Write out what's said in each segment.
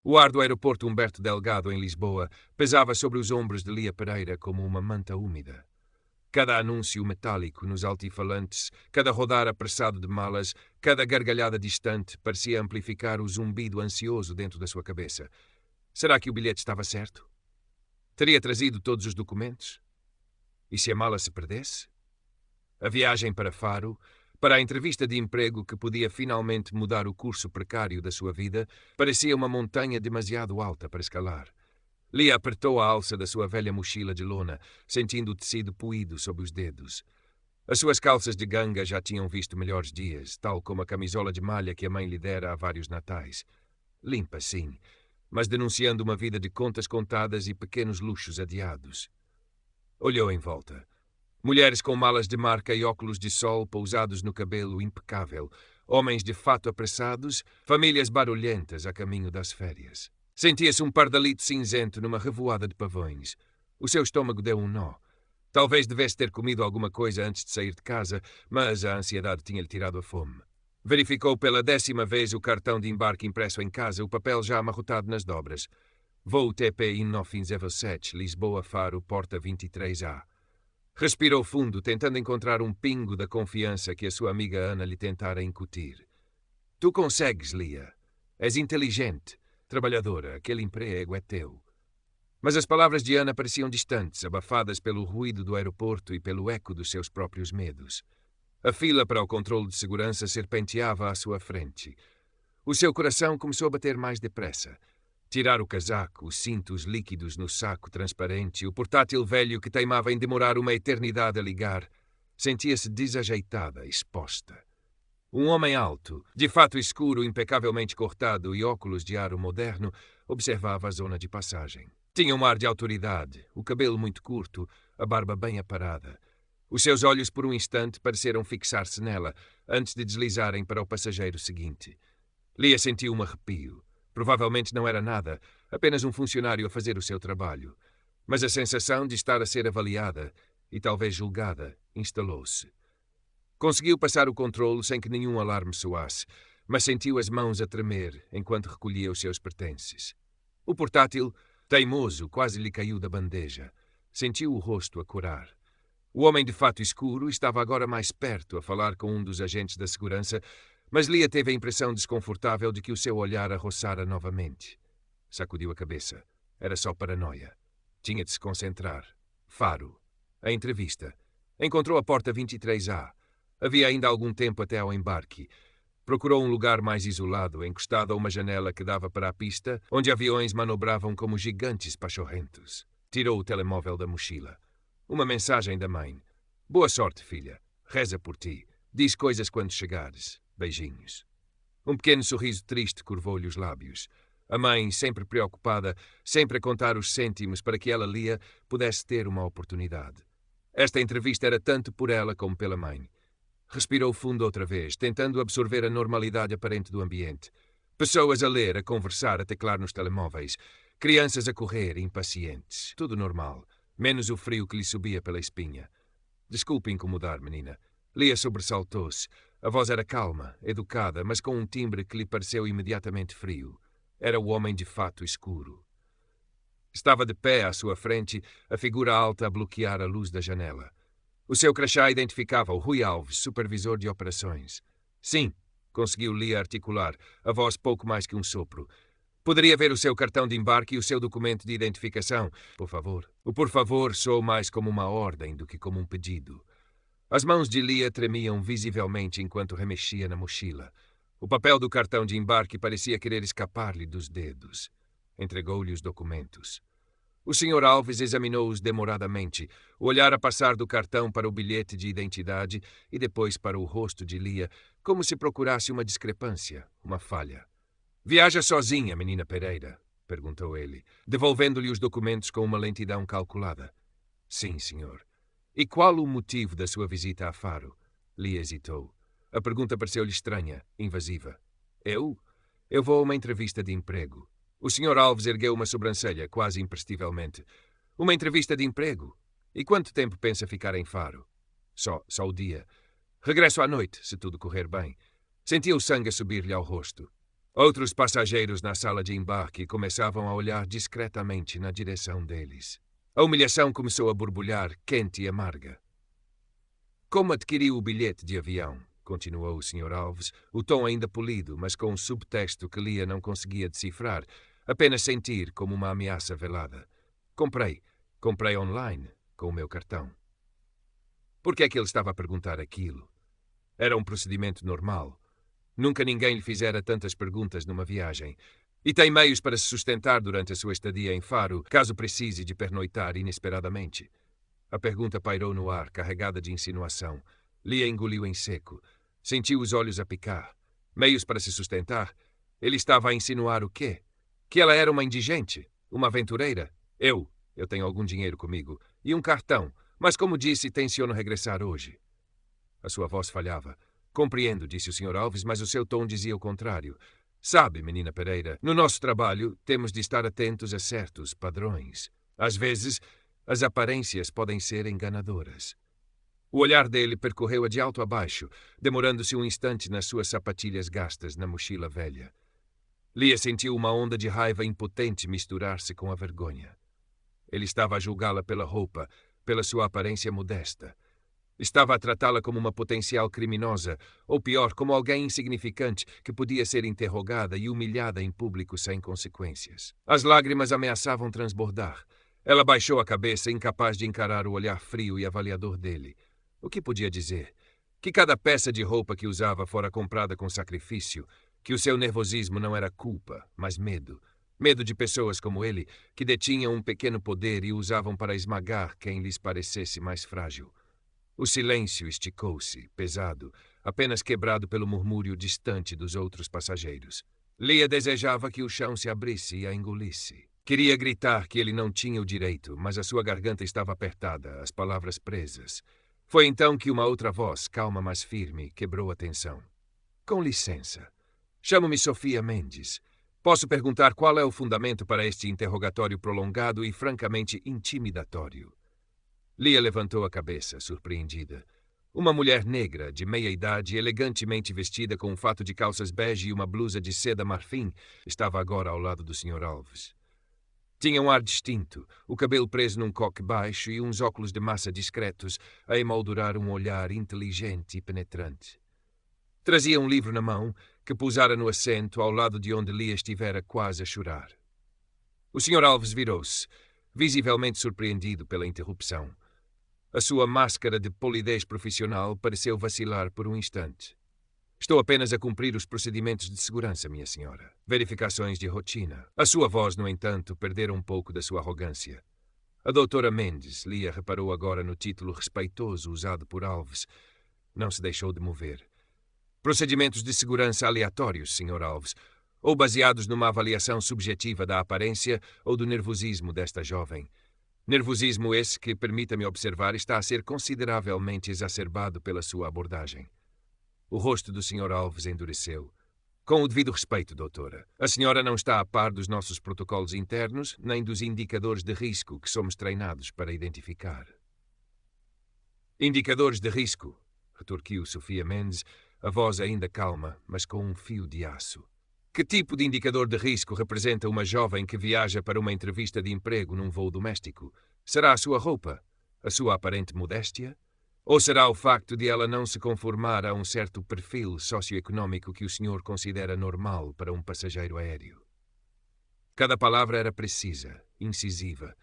O ar do aeroporto Humberto Delgado, em Lisboa, pesava sobre os ombros de Lia Pereira como uma manta úmida. Cada anúncio metálico nos altifalantes, cada rodar apressado de malas, cada gargalhada distante parecia amplificar o zumbido ansioso dentro da sua cabeça. Será que o bilhete estava certo? Teria trazido todos os documentos? E se a mala se perdesse? A viagem para Faro, para a entrevista de emprego que podia finalmente mudar o curso precário da sua vida, parecia uma montanha demasiado alta para escalar. Lia apertou a alça da sua velha mochila de lona, sentindo o tecido poído sob os dedos. As suas calças de ganga já tinham visto melhores dias, tal como a camisola de malha que a mãe lhe dera há vários natais. Limpa, sim, mas denunciando uma vida de contas contadas e pequenos luxos adiados. Olhou em volta. Mulheres com malas de marca e óculos de sol pousados no cabelo impecável, homens de fato apressados, famílias barulhentas a caminho das férias. Sentia-se um pardalito cinzento numa revoada de pavões. O seu estômago deu um nó. Talvez devesse ter comido alguma coisa antes de sair de casa, mas a ansiedade tinha-lhe tirado a fome. Verificou pela 10ª vez o cartão de embarque impresso em casa, o papel já amarrotado nas dobras. Voo TP 1907, Lisboa-Faro, porta 23A. Respirou fundo, tentando encontrar um pingo da confiança que a sua amiga Ana lhe tentara incutir. Tu consegues, Lia. És inteligente, trabalhadora, aquele emprego é teu. Mas as palavras de Ana pareciam distantes, abafadas pelo ruído do aeroporto e pelo eco dos seus próprios medos. A fila para o controle de segurança serpenteava à sua frente. O seu coração começou a bater mais depressa. Tirar o casaco, os cintos líquidos no saco transparente, o portátil velho que teimava em demorar uma eternidade a ligar, sentia-se desajeitada, exposta. Um homem alto, de fato escuro, impecavelmente cortado e óculos de aro moderno, observava a zona de passagem. Tinha um ar de autoridade, o cabelo muito curto, a barba bem aparada. Os seus olhos por um instante pareceram fixar-se nela, antes de deslizarem para o passageiro seguinte. Lia sentiu um arrepio. Provavelmente não era nada, apenas um funcionário a fazer o seu trabalho. Mas a sensação de estar a ser avaliada, e talvez julgada, instalou-se. Conseguiu passar o controle sem que nenhum alarme soasse, mas sentiu as mãos a tremer enquanto recolhia os seus pertences. O portátil, teimoso, quase lhe caiu da bandeja. Sentiu o rosto a corar. O homem de fato escuro estava agora mais perto a falar com um dos agentes da segurança, mas Lia teve a impressão desconfortável de que o seu olhar a roçara novamente. Sacudiu a cabeça. Era só paranoia. Tinha de se concentrar. Faro. A entrevista. Encontrou a porta 23A. Havia ainda algum tempo até ao embarque. Procurou um lugar mais isolado, encostado a uma janela que dava para a pista, onde aviões manobravam como gigantes pachorrentos. Tirou o telemóvel da mochila. Uma mensagem da mãe. Boa sorte, filha. Reza por ti. Diz coisas quando chegares. Beijinhos. Um pequeno sorriso triste curvou-lhe os lábios. A mãe, sempre preocupada, sempre a contar os cêntimos para que ela, Lia, pudesse ter uma oportunidade. Esta entrevista era tanto por ela como pela mãe. Respirou fundo outra vez, tentando absorver a normalidade aparente do ambiente. Pessoas a ler, a conversar, a teclar nos telemóveis. Crianças a correr, impacientes. Tudo normal, menos o frio que lhe subia pela espinha. Desculpe incomodar, menina. Lia sobressaltou-se. A voz era calma, educada, mas com um timbre que lhe pareceu imediatamente frio. Era o homem de fato escuro. Estava de pé à sua frente, a figura alta a bloquear a luz da janela. O seu crachá identificava-o, Rui Alves, supervisor de operações. Sim, conseguiu Lia articular, a voz pouco mais que um sopro. Poderia ver o seu cartão de embarque e o seu documento de identificação, por favor. O por favor soou mais como uma ordem do que como um pedido. As mãos de Lia tremiam visivelmente enquanto remexia na mochila. O papel do cartão de embarque parecia querer escapar-lhe dos dedos. Entregou-lhe os documentos. O Sr. Alves examinou-os demoradamente, o olhar a passar do cartão para o bilhete de identidade e depois para o rosto de Lia, como se procurasse uma discrepância, uma falha. Viaja sozinha, menina Pereira? Perguntou ele, devolvendo-lhe os documentos com uma lentidão calculada. Sim, senhor. E qual o motivo da sua visita a Faro? Lia hesitou. A pergunta pareceu-lhe estranha, invasiva. Eu? Eu vou a uma entrevista de emprego. O Sr. Alves ergueu uma sobrancelha, quase imperceptivelmente. Uma entrevista de emprego? E quanto tempo pensa ficar em Faro? Só o dia. Regresso à noite, se tudo correr bem. Sentia o sangue a subir-lhe ao rosto. Outros passageiros na sala de embarque começavam a olhar discretamente na direção deles. A humilhação começou a borbulhar, quente e amarga. Como adquiriu o bilhete de avião? Continuou o Sr. Alves, o tom ainda polido, mas com um subtexto que Lia não conseguia decifrar, apenas sentir como uma ameaça velada. Comprei online, com o meu cartão. Por que é que ele estava a perguntar aquilo? Era um procedimento normal. Nunca ninguém lhe fizera tantas perguntas numa viagem. E tem meios para se sustentar durante a sua estadia em Faro, caso precise de pernoitar inesperadamente. A pergunta pairou no ar, carregada de insinuação. Lia engoliu em seco. Sentiu os olhos a picar. Meios para se sustentar? Ele estava a insinuar o quê? Que ela era uma indigente? Uma aventureira? Eu tenho algum dinheiro comigo. E um cartão. Mas, como disse, tenciono regressar hoje. A sua voz falhava. Compreendo, disse o Sr. Alves, mas o seu tom dizia o contrário. Sabe, menina Pereira, no nosso trabalho temos de estar atentos a certos padrões. Às vezes, as aparências podem ser enganadoras. O olhar dele percorreu-a de alto a baixo, demorando-se um instante nas suas sapatilhas gastas na mochila velha. Lia sentiu uma onda de raiva impotente misturar-se com a vergonha. Ele estava a julgá-la pela roupa, pela sua aparência modesta. Estava a tratá-la como uma potencial criminosa, ou pior, como alguém insignificante que podia ser interrogada e humilhada em público sem consequências. As lágrimas ameaçavam transbordar. Ela baixou a cabeça, incapaz de encarar o olhar frio e avaliador dele. O que podia dizer? Que cada peça de roupa que usava fora comprada com sacrifício, que o seu nervosismo não era culpa, mas medo. Medo de pessoas como ele, que detinham um pequeno poder e o usavam para esmagar quem lhes parecesse mais frágil. O silêncio esticou-se, pesado, apenas quebrado pelo murmúrio distante dos outros passageiros. Lia desejava que o chão se abrisse e a engolisse. Queria gritar que ele não tinha o direito, mas a sua garganta estava apertada, as palavras presas. Foi então que uma outra voz, calma mas firme, quebrou a tensão. Com licença. Chamo-me Sofia Mendes. Posso perguntar qual é o fundamento para este interrogatório prolongado e francamente intimidatório? Lia levantou a cabeça, surpreendida. Uma mulher negra, de meia-idade, elegantemente vestida com um fato de calças bege e uma blusa de seda marfim, estava agora ao lado do Sr. Alves. Tinha um ar distinto, o cabelo preso num coque baixo e uns óculos de massa discretos a emoldurar um olhar inteligente e penetrante. Trazia um livro na mão, que pousara no assento ao lado de onde Lia estivera quase a chorar. O Sr. Alves virou-se, visivelmente surpreendido pela interrupção. A sua máscara de polidez profissional pareceu vacilar por um instante. Estou apenas a cumprir os procedimentos de segurança, minha senhora. Verificações de rotina. A sua voz, no entanto, perdera um pouco da sua arrogância. A doutora Mendes, Lia reparou agora no título respeitoso usado por Alves. Não se deixou de mover. Procedimentos de segurança aleatórios, Sr. Alves, ou baseados numa avaliação subjetiva da aparência ou do nervosismo desta jovem. Nervosismo esse que, permita-me observar, está a ser consideravelmente exacerbado pela sua abordagem. O rosto do Sr. Alves endureceu. Com o devido respeito, doutora, a senhora não está a par dos nossos protocolos internos, nem dos indicadores de risco que somos treinados para identificar. Indicadores de risco, retorquiu Sofia Mendes, a voz ainda calma, mas com um fio de aço. Que tipo de indicador de risco representa uma jovem que viaja para uma entrevista de emprego num voo doméstico? Será a sua roupa? A sua aparente modéstia? Ou será o facto de ela não se conformar a um certo perfil socioeconómico que o senhor considera normal para um passageiro aéreo? Cada palavra era precisa, incisiva.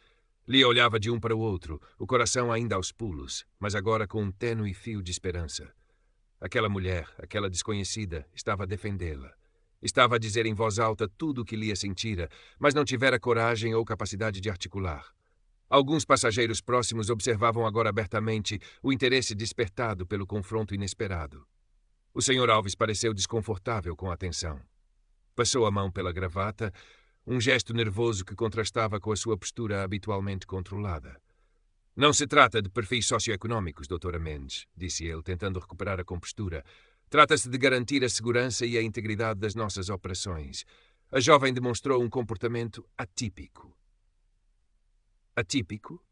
Lia olhava de um para o outro, o coração ainda aos pulos, mas agora com um tênue fio de esperança. Aquela mulher, aquela desconhecida, estava a defendê-la. Estava a dizer em voz alta tudo o que Lia sentira, mas não tivera coragem ou capacidade de articular. Alguns passageiros próximos observavam agora abertamente o interesse despertado pelo confronto inesperado. O Sr. Alves pareceu desconfortável com a atenção. Passou a mão pela gravata, um gesto nervoso que contrastava com a sua postura habitualmente controlada. Não se trata de perfis socioeconómicos, doutora Mendes, disse ele, tentando recuperar a compostura. Trata-se de garantir a segurança e a integridade das nossas operações. A jovem demonstrou um comportamento atípico. Atípico?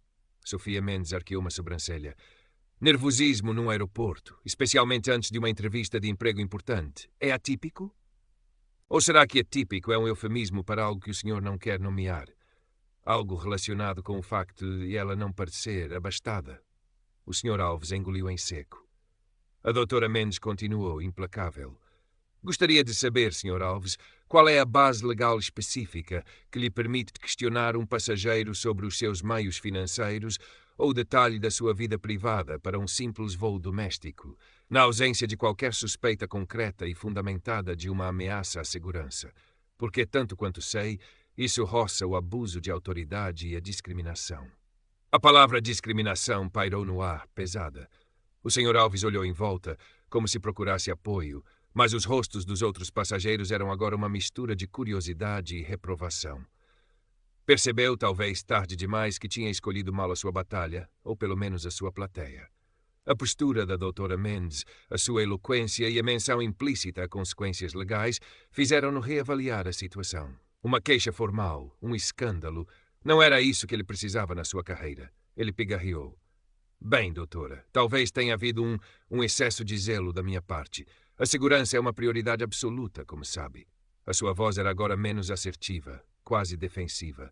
Sofia Mendes arqueou uma sobrancelha. Nervosismo num aeroporto, especialmente antes de uma entrevista de emprego importante. É atípico? Ou será que atípico é um eufemismo para algo que o senhor não quer nomear? Algo relacionado com o facto de ela não parecer abastada? O Sr. Alves engoliu em seco. A doutora Mendes continuou, implacável. Gostaria de saber, Sr. Alves, qual é a base legal específica que lhe permite questionar um passageiro sobre os seus meios financeiros ou o detalhe da sua vida privada para um simples voo doméstico, na ausência de qualquer suspeita concreta e fundamentada de uma ameaça à segurança. Porque, tanto quanto sei, isso roça o abuso de autoridade e a discriminação. A palavra discriminação pairou no ar, pesada. O Sr. Alves olhou em volta, como se procurasse apoio, mas os rostos dos outros passageiros eram agora uma mistura de curiosidade e reprovação. Percebeu, talvez tarde demais, que tinha escolhido mal a sua batalha, ou pelo menos a sua plateia. A postura da doutora Mendes, a sua eloquência e a menção implícita a consequências legais fizeram-no reavaliar a situação. Uma queixa formal, um escândalo, não era isso que ele precisava na sua carreira. Ele pigarreou. Bem, doutora, talvez tenha havido um excesso de zelo da minha parte. A segurança é uma prioridade absoluta, como sabe. A sua voz era agora menos assertiva, quase defensiva.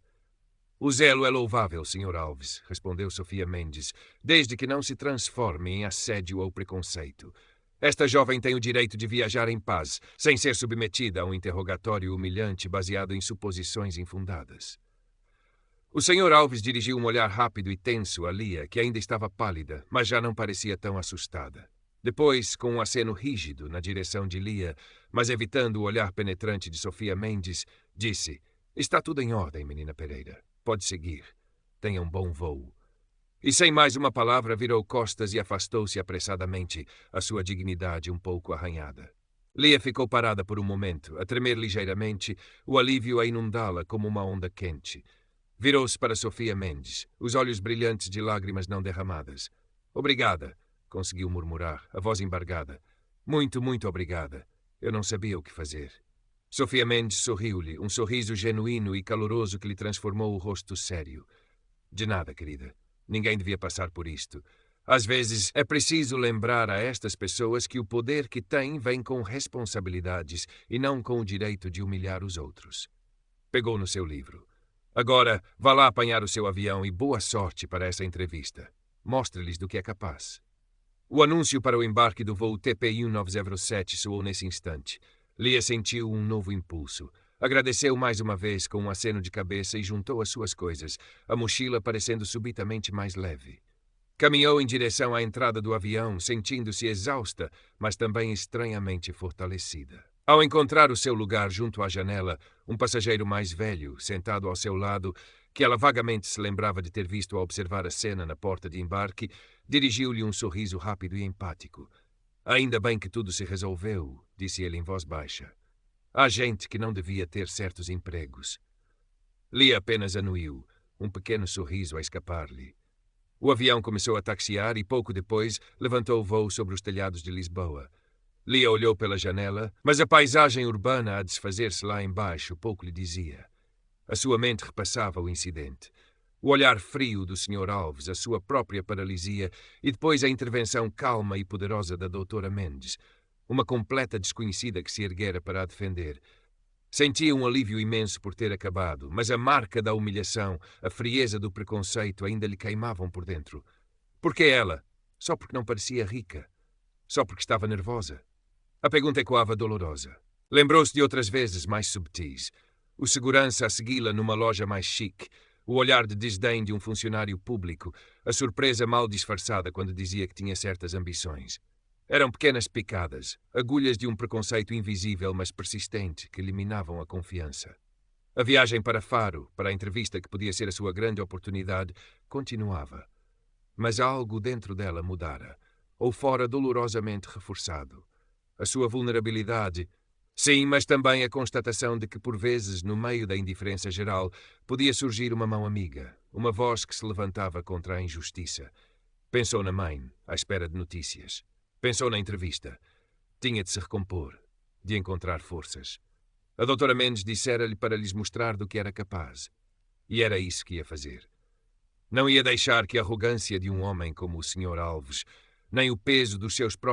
O zelo é louvável, Sr. Alves, respondeu Sofia Mendes, desde que não se transforme em assédio ou preconceito. Esta jovem tem o direito de viajar em paz, sem ser submetida a um interrogatório humilhante baseado em suposições infundadas. O Sr. Alves dirigiu um olhar rápido e tenso a Lia, que ainda estava pálida, mas já não parecia tão assustada. Depois, com um aceno rígido na direção de Lia, mas evitando o olhar penetrante de Sofia Mendes, disse: "Está tudo em ordem, menina Pereira. Pode seguir. Tenha um bom voo." E sem mais uma palavra virou costas e afastou-se apressadamente, a sua dignidade um pouco arranhada. Lia ficou parada por um momento, a tremer ligeiramente, o alívio a inundá-la como uma onda quente. Virou-se para Sofia Mendes, os olhos brilhantes de lágrimas não derramadas. "Obrigada", conseguiu murmurar, a voz embargada. "Muito, muito obrigada. Eu não sabia o que fazer." Sofia Mendes sorriu-lhe, um sorriso genuíno e caloroso que lhe transformou o rosto sério. "De nada, querida. Ninguém devia passar por isto. Às vezes é preciso lembrar a estas pessoas que o poder que têm vem com responsabilidades e não com o direito de humilhar os outros." Pegou no seu livro. "Agora, vá lá apanhar o seu avião e boa sorte para essa entrevista. Mostre-lhes do que é capaz." O anúncio para o embarque do voo TPI 1907 soou nesse instante. Lia sentiu um novo impulso. Agradeceu mais uma vez com um aceno de cabeça e juntou as suas coisas, a mochila parecendo subitamente mais leve. Caminhou em direção à entrada do avião, sentindo-se exausta, mas também estranhamente fortalecida. Ao encontrar o seu lugar junto à janela, um passageiro mais velho, sentado ao seu lado, que ela vagamente se lembrava de ter visto a observar a cena na porta de embarque, dirigiu-lhe um sorriso rápido e empático. "Ainda bem que tudo se resolveu", disse ele em voz baixa. "Há gente que não devia ter certos empregos." Lia apenas anuiu, um pequeno sorriso a escapar-lhe. O avião começou a taxiar e pouco depois levantou o voo sobre os telhados de Lisboa. Lia olhou pela janela, mas a paisagem urbana a desfazer-se lá embaixo pouco lhe dizia. A sua mente repassava o incidente. O olhar frio do Sr. Alves, a sua própria paralisia e depois a intervenção calma e poderosa da doutora Mendes, uma completa desconhecida que se erguera para a defender. Sentia um alívio imenso por ter acabado, mas a marca da humilhação, a frieza do preconceito ainda lhe queimavam por dentro. Por que ela? Só porque não parecia rica? Só porque estava nervosa? A pergunta ecoava dolorosa. Lembrou-se de outras vezes mais subtis. O segurança a segui-la numa loja mais chique, o olhar de desdém de um funcionário público, a surpresa mal disfarçada quando dizia que tinha certas ambições. Eram pequenas picadas, agulhas de um preconceito invisível mas persistente que lhe minavam a confiança. A viagem para Faro, para a entrevista que podia ser a sua grande oportunidade, continuava. Mas algo dentro dela mudara, ou fora dolorosamente reforçado. A sua vulnerabilidade. Sim, mas também a constatação de que, por vezes, no meio da indiferença geral, podia surgir uma mão amiga, uma voz que se levantava contra a injustiça. Pensou na mãe, à espera de notícias. Pensou na entrevista. Tinha de se recompor, de encontrar forças. A doutora Mendes dissera-lhe para lhes mostrar do que era capaz. E era isso que ia fazer. Não ia deixar que a arrogância de um homem como o Sr. Alves, nem o peso dos seus próprios